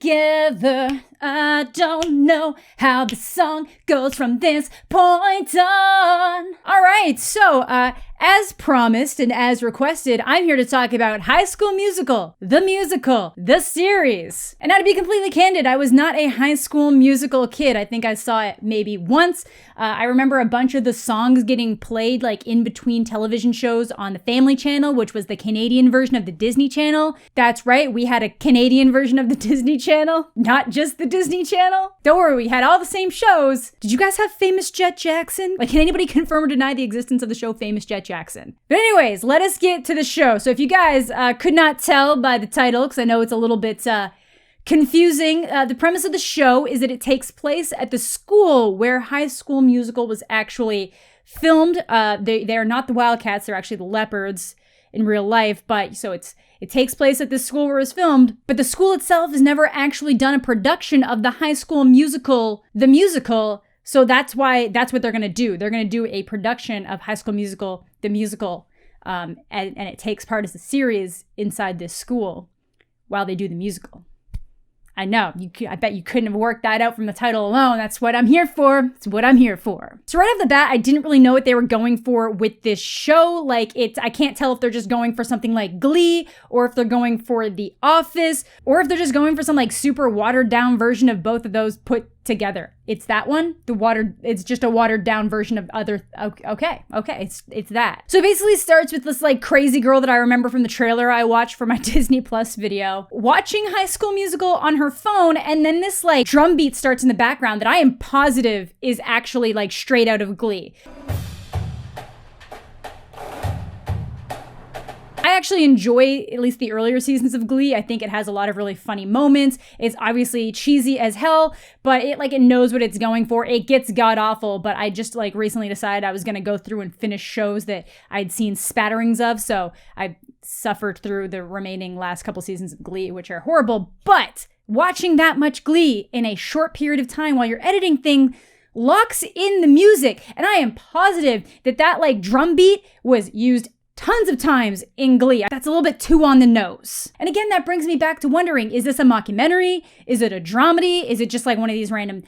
together. I don't know how the song goes from this point on. All right, so as promised and as requested, I'm here to talk about High School Musical, the series. And now to be completely candid, I was not a High School Musical kid. I think I saw it maybe once. I remember a bunch of the songs getting played like in between television shows on the Family Channel, which was the Canadian version of the Disney Channel. That's right, we had a Canadian version of the Disney Channel, not just the Disney Channel. Don't worry, we had all the same shows. Did you guys have Famous Jet Jackson? Like, can anybody confirm or deny the existence of the show Famous Jet Jackson? But anyways, let us get to the show. So if you guys could not tell by the title, because I know it's a little bit confusing, the premise of the show is that it takes place at the school where High School Musical was actually filmed. They're not the Wildcats, they're actually the Leopards in real life, but so it takes place at this school where it was filmed, but the school itself has never actually done a production of the High School Musical, the musical, so that's what they're going to do. They're going to do a production of High School Musical, the musical, and it takes part as a series inside this school while they do the musical. I know, I bet you couldn't have worked that out from the title alone. That's what I'm here for. It's what I'm here for. So right off the bat, I didn't really know what they were going for with this show. Like, I can't tell if they're just going for something like Glee, or if they're going for The Office, or if they're just going for some like super watered down version of both of those put together. It's that one. It's just a watered down version of other. Okay. It's that. So it basically starts with this like crazy girl that I remember from the trailer I watched for my Disney Plus video, watching High School Musical on her phone, and then this like drum beat starts in the background that I am positive is actually like straight out of Glee. I actually enjoy at least the earlier seasons of Glee. I think it has a lot of really funny moments. It's obviously cheesy as hell, but it knows what it's going for. It gets god awful, but I just like recently decided I was going to go through and finish shows that I'd seen spatterings of, so I suffered through the remaining last couple seasons of Glee, which are horrible. But watching that much Glee in a short period of time while you're editing things locks in the music, and I am positive that like drum beat was used tons of times in Glee. That's a little bit too on the nose. And again, that brings me back to wondering, is this a mockumentary? Is it a dramedy? Is it just like one of these random,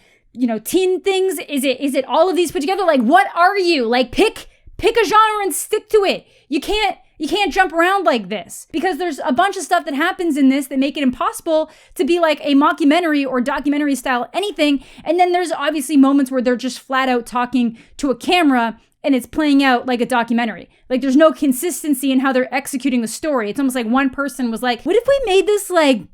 teen things? Is it all of these put together? Like, what are you? Like, pick a genre and stick to it. You can't jump around like this, because there's a bunch of stuff that happens in this that make it impossible to be like a mockumentary or documentary style anything. And then there's obviously moments where they're just flat out talking to a camera and it's playing out like a documentary. Like, there's no consistency in how they're executing the story. It's almost like one person was like, what if we made this like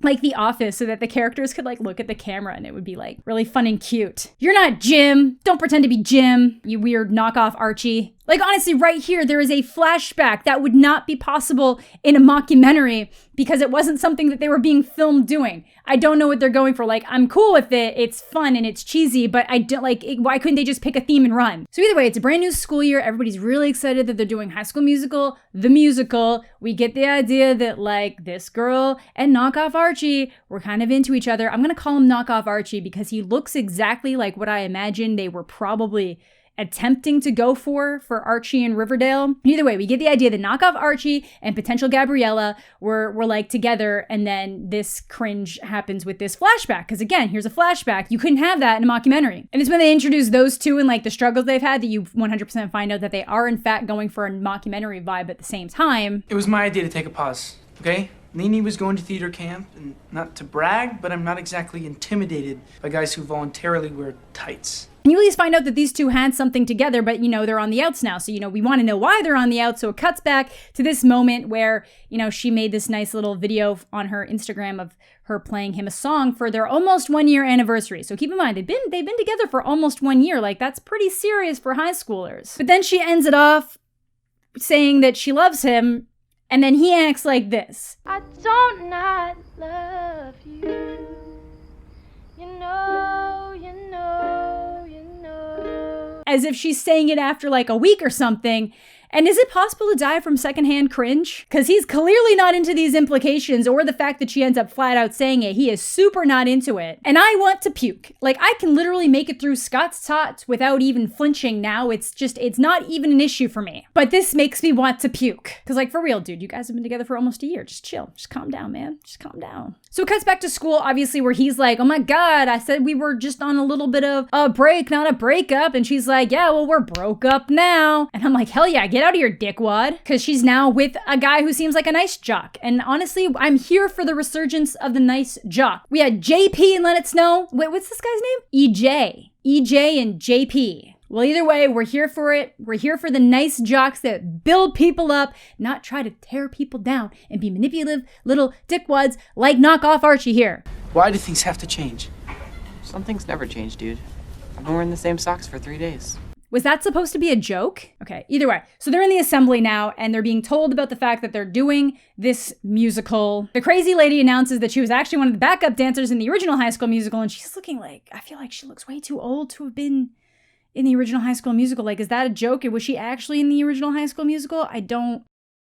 The Office, so that the characters could like look at the camera and it would be like really fun and cute. You're not Jim. Don't pretend to be Jim, you weird knockoff Archie. Like, honestly, right here, there is a flashback that would not be possible in a mockumentary because it wasn't something that they were being filmed doing. I don't know what they're going for. Like, I'm cool with it. It's fun and it's cheesy, but I don't like it. Why couldn't they just pick a theme and run? So either way, it's a brand new school year. Everybody's really excited that they're doing High School Musical, the musical. We get the idea that like this girl and knockoff Archie were kind of into each other. I'm going to call him knockoff Archie because he looks exactly like what I imagine they were probably attempting to go for Archie and Riverdale. Either way, we get the idea that knockoff Archie and potential Gabriella were like together, and then this cringe happens with this flashback. Because again, here's a flashback. You couldn't have that in a mockumentary. And it's when they introduce those two and like the struggles they've had that you 100% find out that they are in fact going for a mockumentary vibe at the same time. It was my idea to take a pause, okay? Nene was going to theater camp, and not to brag, but I'm not exactly intimidated by guys who voluntarily wear tights. And you at least find out that these two had something together, but, they're on the outs now. So, we want to know why they're on the outs. So it cuts back to this moment where, she made this nice little video on her Instagram of her playing him a song for their almost 1 year anniversary. So keep in mind, they've been together for almost 1 year. Like, that's pretty serious for high schoolers. But then she ends it off saying that she loves him, and then he acts like this. I don't not love you. You know, you know, you know. As if she's saying it after like a week or something. And is it possible to die from secondhand cringe? Because he's clearly not into these implications or the fact that she ends up flat out saying it. He is super not into it. And I want to puke. Like, I can literally make it through Scott's Tots without even flinching now. It's not even an issue for me. But this makes me want to puke. Because, like, for real, dude, you guys have been together for almost a year. Just chill. Just calm down, man. Just calm down. So it cuts back to school, obviously, where he's like, oh my God, I said we were just on a little bit of a break, not a breakup. And she's like, yeah, well, we're broke up now. And I'm like, hell yeah, get out of here, dickwad. Because she's now with a guy who seems like a nice jock. And honestly, I'm here for the resurgence of the nice jock. We had JP and Let It Snow. Wait, what's this guy's name? EJ. EJ and JP. Well, either way, we're here for it. We're here for the nice jocks that build people up, not try to tear people down and be manipulative little dickwads like knockoff Archie here. Why do things have to change? Some things never change, dude. I've been wearing the same socks for 3 days. Was that supposed to be a joke? Okay, either way. So they're in the assembly now, and they're being told about the fact that they're doing this musical. The crazy lady announces that she was actually one of the backup dancers in the original High School Musical, and she's looking like, I feel like she looks way too old to have been in the original High School Musical. Like, is that a joke? Was she actually in the original High School Musical? I don't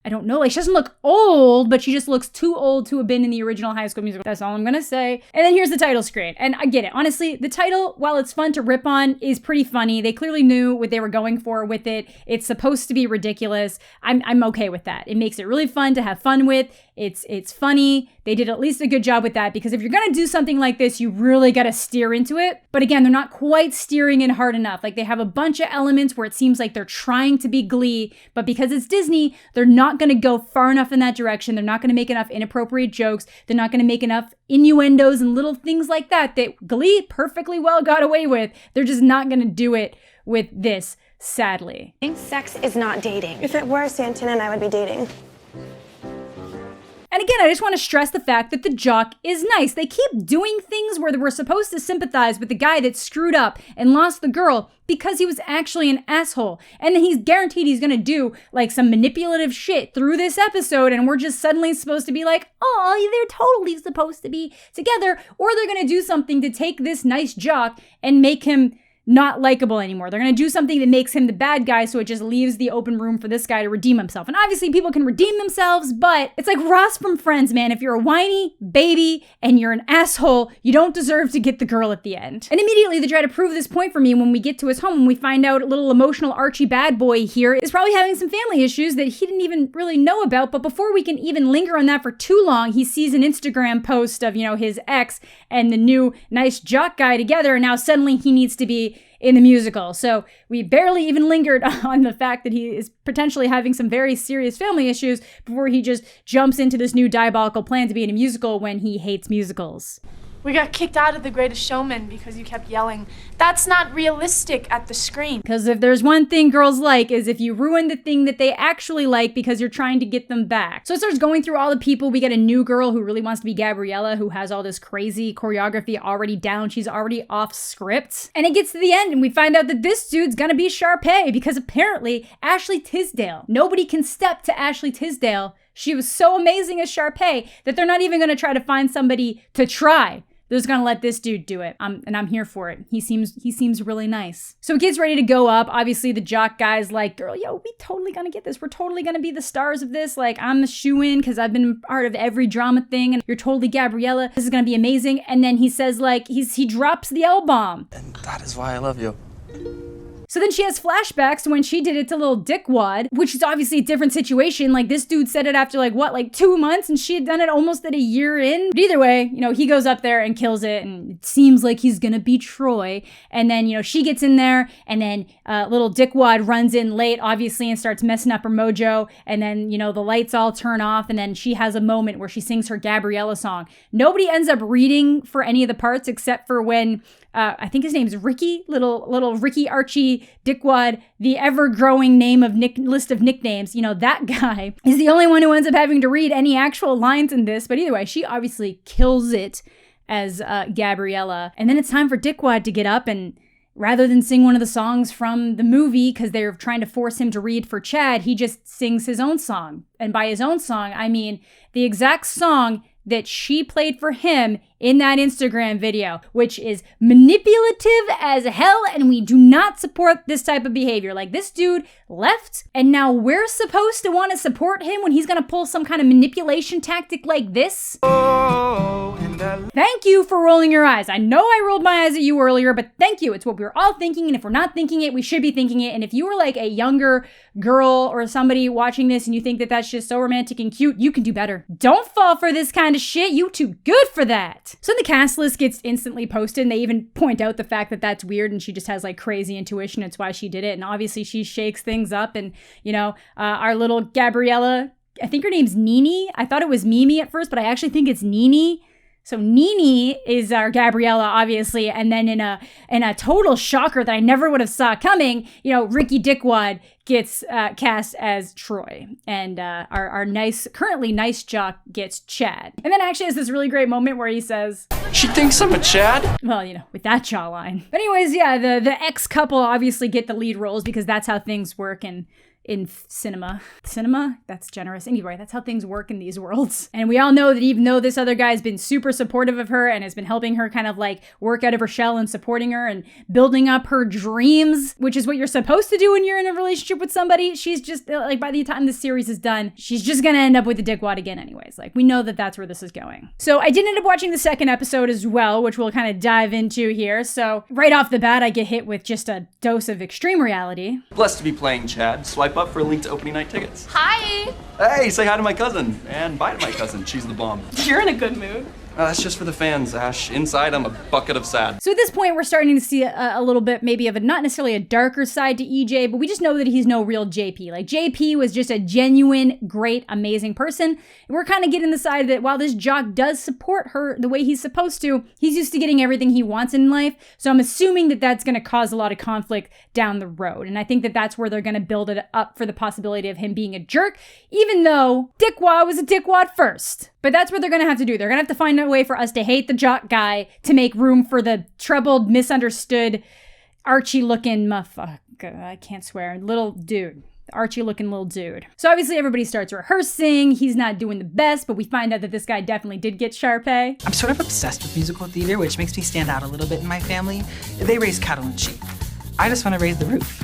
know. Like, she doesn't look old, but she just looks too old to have been in the original High School Musical. That's all I'm gonna say. And then here's the title screen. And I get it. Honestly, the title, while it's fun to rip on, is pretty funny. They clearly knew what they were going for with it. It's supposed to be ridiculous. I'm okay with that. It makes it really fun to have fun with. It's funny. They did at least a good job with that, because if you're gonna do something like this, you really gotta steer into it. But again, they're not quite steering in hard enough. Like, they have a bunch of elements where it seems like they're trying to be Glee, but because it's Disney, they're not gonna go far enough in that direction. They're not gonna make enough inappropriate jokes. They're not gonna make enough innuendos and little things like that Glee perfectly well got away with. They're just not gonna do it with this, sadly. Sex is not dating. If it were, Santana and I would be dating. And again, I just want to stress the fact that the jock is nice. They keep doing things where we're supposed to sympathize with the guy that screwed up and lost the girl because he was actually an asshole. And then he's guaranteed he's going to do like some manipulative shit through this episode, and we're just suddenly supposed to be like, oh, they're totally supposed to be together. Or they're going to do something to take this nice jock and make him not likable anymore. They're going to do something that makes him the bad guy, so it just leaves the open room for this guy to redeem himself. And obviously people can redeem themselves, but it's like Ross from Friends, man. If you're a whiny baby and you're an asshole, you don't deserve to get the girl at the end. And immediately they try to prove this point for me when we get to his home, and we find out a little emotional Archie bad boy here is probably having some family issues that he didn't even really know about. But before we can even linger on that for too long, he sees an Instagram post of, his ex and the new nice jock guy together, and now suddenly he needs to be in the musical. So we barely even lingered on the fact that he is potentially having some very serious family issues before he just jumps into this new diabolical plan to be in a musical when he hates musicals. We got kicked out of The Greatest Showman because you kept yelling, "That's not realistic," at the screen. Because if there's one thing girls like, is if you ruin the thing that they actually like because you're trying to get them back. So it starts going through all the people. We get a new girl who really wants to be Gabriella, who has all this crazy choreography already down. She's already off script. And it gets to the end and we find out that this dude's gonna be Sharpay, because apparently Ashley Tisdale, nobody can step to Ashley Tisdale. She was so amazing as Sharpay that they're not even gonna try to find somebody to try. They're just gonna let this dude do it. And I'm here for it. He seems really nice. So it gets ready to go up. Obviously the jock guy's like, girl, we totally gonna get this. We're totally gonna be the stars of this. Like, I'm a shoo-in because I've been part of every drama thing, and you're totally Gabriella. This is gonna be amazing. And then he says, like, he drops the L-bomb. And that is why I love you. So then she has flashbacks to when she did it to little dickwad, which is obviously a different situation. Like, this dude said it after 2 months, and she had done it almost at a year in. But either way, he goes up there and kills it, and it seems like he's gonna be Troy. And then, she gets in there, and then little dickwad runs in late, obviously, and starts messing up her mojo. And then, the lights all turn off, and then she has a moment where she sings her Gabriella song. Nobody ends up reading for any of the parts except for when I think his name's Ricky, little Ricky Archie Dickwad, the ever-growing name of list of nicknames. That guy is the only one who ends up having to read any actual lines in this. But either way, she obviously kills it as Gabriella. And then it's time for Dickwad to get up, and rather than sing one of the songs from the movie, because they're trying to force him to read for Chad, he just sings his own song. And by his own song, I mean the exact song that she played for him in that Instagram video, which is manipulative as hell, and we do not support this type of behavior. Like, this dude left, and now we're supposed to want to support him when he's gonna pull some kind of manipulation tactic like this? Thank you for rolling your eyes. I know I rolled my eyes at you earlier, but thank you. It's what we were all thinking, and if we're not thinking it, we should be thinking it. And if you were like a younger girl or somebody watching this and you think that that's just so romantic and cute, you can do better. Don't fall for this kind of shit. You too good for that. So the cast list gets instantly posted, and they even point out the fact that that's weird and she just has like crazy intuition. It's why she did it. And obviously she shakes things up, and our little Gabriella, I think her name's Nini. I thought it was Mimi at first, but I actually think it's Nini. So Nini is our Gabriella, obviously, and then in a total shocker that I never would have saw coming, Ricky Dickwad gets cast as Troy, and our currently nice jock gets Chad. And then actually has this really great moment where he says, "She thinks I'm a Chad?" Well, with that jawline. But anyways, yeah, the ex-couple obviously get the lead roles because that's how things work in cinema. Cinema? That's generous. Anyway, that's how things work in these worlds. And we all know that even though this other guy's been super supportive of her and has been helping her kind of like work out of her shell and supporting her and building up her dreams, which is what you're supposed to do when you're in a relationship with somebody, she's just like, by the time this series is done, she's just gonna end up with the dickwad again anyways. Like, we know that that's where this is going. So I did end up watching the second episode as well, which we'll kind of dive into here. So right off the bat, I get hit with just a dose of extreme reality. Blessed to be playing Chad. Swipe up for a link to opening night tickets. Hi! Hey, say hi to my cousin. And bye to my cousin. She's the bomb. You're in a good mood. That's just for the fans, Ash. Inside, I'm a bucket of sad. So at this point, we're starting to see a little bit maybe of not necessarily a darker side to EJ, but we just know that he's no real JP. Like, JP was just a genuine, great, amazing person. And we're kind of getting the side that while this jock does support her the way he's supposed to, he's used to getting everything he wants in life. So I'm assuming that that's going to cause a lot of conflict down the road. And I think that that's where they're going to build it up for the possibility of him being a jerk, even though Dickwad was a dickwad first. But that's what they're going to have to do. They're going to have to find a way for us to hate the jock guy to make room for the troubled, misunderstood, Archie-looking motherfucker. I can't swear. Little dude. Archie-looking little dude. So obviously everybody starts rehearsing. He's not doing the best, but we find out that this guy definitely did get Sharpay. I'm sort of obsessed with musical theater, which makes me stand out a little bit in my family. They raise cattle and sheep. I just want to raise the roof.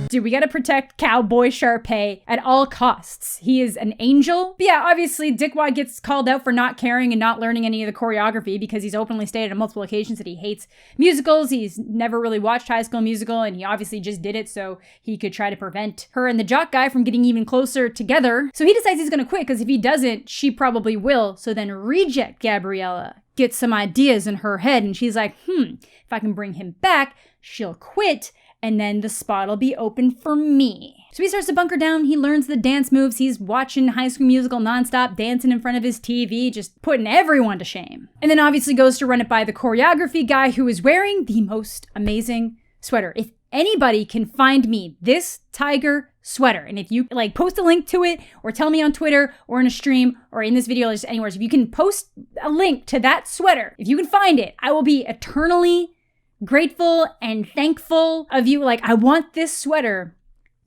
Dude, we gotta protect Cowboy Sharpay at all costs. He is an angel. But yeah, obviously, Dickwad gets called out for not caring and not learning any of the choreography because he's openly stated on multiple occasions that he hates musicals. He's never really watched High School Musical, and he obviously just did it so he could try to prevent her and the jock guy from getting even closer together. So he decides he's gonna quit because if he doesn't, she probably will. So then Reject Gabriella gets some ideas in her head, and she's like, if I can bring him back, she'll quit, and then the spot will be open for me. So he starts to bunker down. He learns the dance moves. He's watching High School Musical nonstop, dancing in front of his TV, just putting everyone to shame. And then obviously goes to run it by the choreography guy who is wearing the most amazing sweater. If anybody can find me this tiger sweater, and if you like post a link to it or tell me on Twitter or in a stream or in this video or just anywhere, if you can post a link to that sweater, if you can find it, I will be eternally grateful and thankful of you. Like, I want this sweater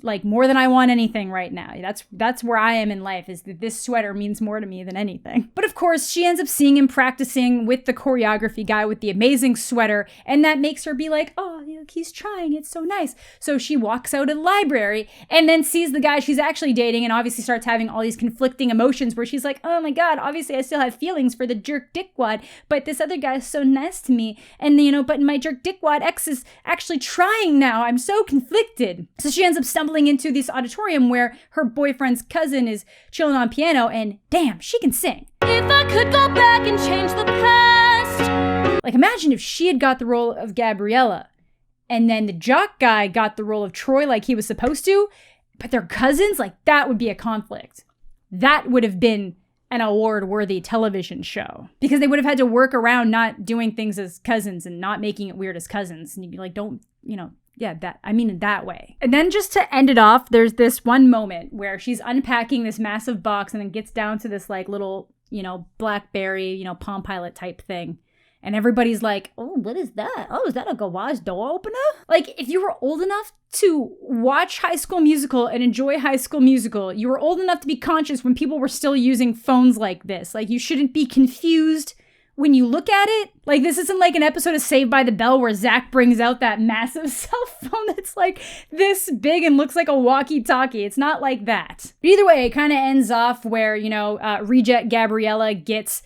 like more than I want anything right now. That's where I am in life, is that this sweater means more to me than anything. But of course, she ends up seeing him practicing with the choreography guy with the amazing sweater, and that makes her be like, oh, look, he's trying, it's so nice. So she walks out of the library and then sees the guy she's actually dating, and obviously starts having all these conflicting emotions where she's like, oh my god, obviously I still have feelings for the jerk dickwad, but this other guy is so nice to me, and but my jerk dickwad ex is actually trying now. I'm so conflicted. So she ends up stumbling into this auditorium where her boyfriend's cousin is chilling on piano, and damn, she can sing. If I could go back and change the past. Like, imagine if she had got the role of Gabriella and then the jock guy got the role of Troy like he was supposed to, but they're cousins. Like, that would be a conflict. That would have been an award-worthy television show, because they would have had to work around not doing things as cousins and not making it weird as cousins. And you'd be like, in that way. And then just to end it off, there's this one moment where she's unpacking this massive box and then gets down to this like little, BlackBerry, Palm Pilot type thing. and everybody's like, oh, what is that? Oh, is that a garage door opener? Like, if you were old enough to watch High School Musical and enjoy High School Musical, you were old enough to be conscious when people were still using phones like this. Like, you shouldn't be confused when you look at it. Like, this isn't like an episode of Saved by the Bell where Zach brings out that massive cell phone that's like this big and looks like a walkie-talkie. It's not like that. But either way, it kind of ends off where, you know, Reject Gabriella gets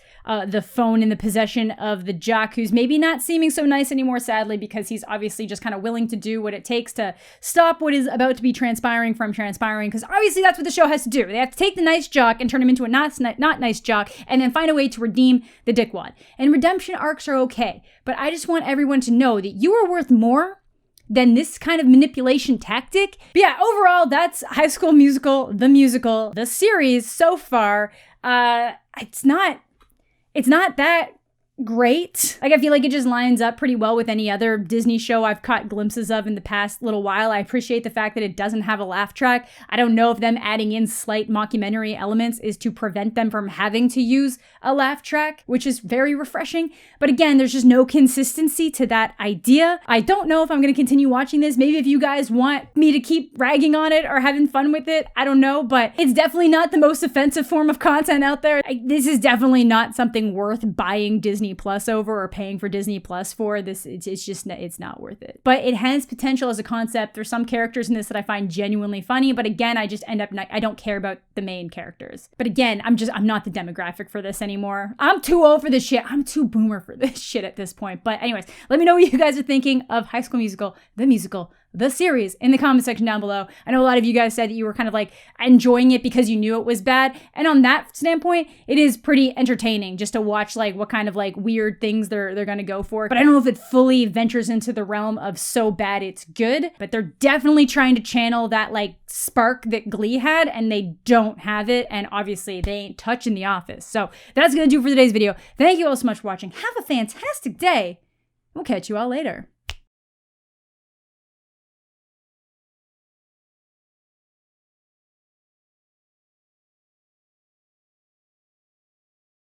the phone in the possession of the jock, who's maybe not seeming so nice anymore, sadly, because he's obviously just kind of willing to do what it takes to stop what is about to be transpiring from transpiring, because obviously that's what the show has to do. They have to take the nice jock and turn him into a not nice jock, and then find a way to redeem the dickwad. And redemption arcs are okay, but I just want everyone to know that you are worth more than this kind of manipulation tactic. But yeah, overall, that's High School Musical, the series so far. It's not that great. Like, I feel like it just lines up pretty well with any other Disney show I've caught glimpses of in the past little while. I appreciate the fact that it doesn't have a laugh track. I don't know if them adding in slight mockumentary elements is to prevent them from having to use a laugh track, which is very refreshing. But again, there's just no consistency to that idea. I don't know if I'm going to continue watching this. Maybe if you guys want me to keep ragging on it or having fun with it, I don't know, but it's definitely not the most offensive form of content out there. This is definitely not something worth buying Disney Plus over or paying for Disney Plus for. This, it's not worth it. But it has potential as a concept. There's some characters in this that I find genuinely funny, but again, I just end up I don't care about the main characters. But again, I'm not the demographic for this anymore. I'm too old for this shit. I'm too boomer for this shit at this point. But anyways, let me know what you guys are thinking of High School Musical, the series, in the comment section down below. I know a lot of you guys said that you were kind of like enjoying it because you knew it was bad. And on that standpoint, it is pretty entertaining just to watch like what kind of like weird things they're going to go for. But I don't know if it fully ventures into the realm of so bad it's good, but they're definitely trying to channel that like spark that Glee had, and they don't have it. And obviously they ain't touching The Office. So that's going to do for today's video. Thank you all so much for watching. Have a fantastic day. We'll catch you all later.